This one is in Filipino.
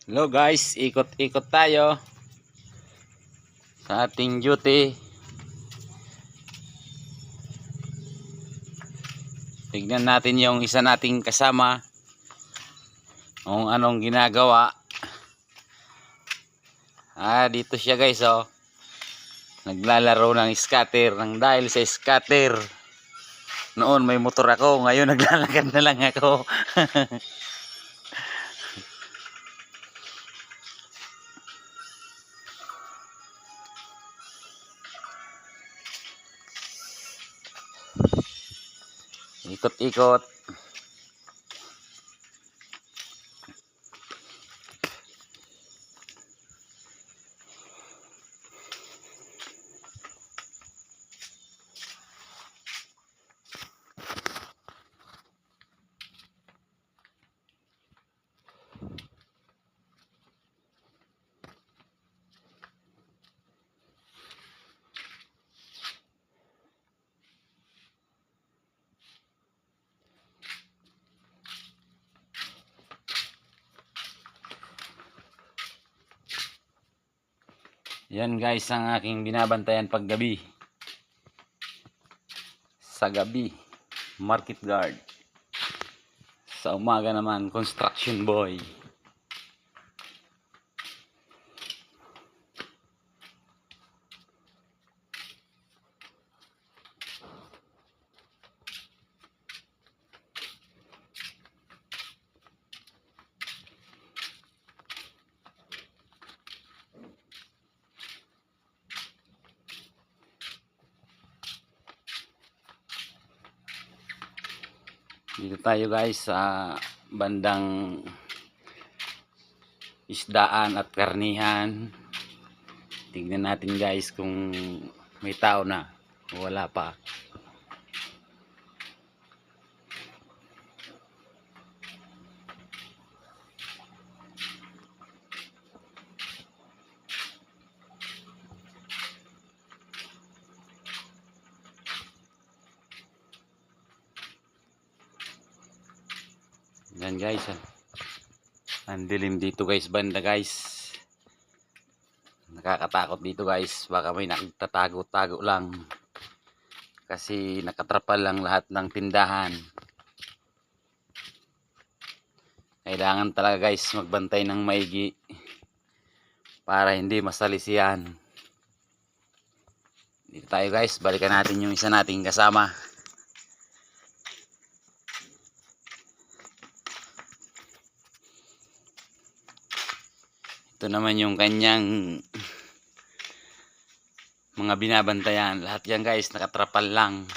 Hello guys, ikot-ikot tayo sa ating duty. Tignan natin yung isa nating kasama kung anong ginagawa. Dito siya guys, oh. Naglalaro ng scatter, nang dahil sa scatter. Noon may motor ako, ngayon naglalakad na lang ako. Ikot-ikot. Yan guys ang aking binabantayan paggabi. Sa gabi, market guard. Sa umaga naman, construction boy. Dito tayo guys sa bandang isdaan at karnihan. Tignan natin guys kung may tao na o wala pa. Yan guys, ang dilim dito guys, banda guys. Nakakatakot dito guys, baka may nagtatago-tago lang. Kasi nakatrapal lang lahat ng tindahan. Kailangan talaga guys magbantay ng maigi para hindi masalisiyan. Dito tayo guys, balikan natin yung isa nating kasama. Ito naman yung kanyang mga binabantayan. Lahat yan guys nakatrapal lang.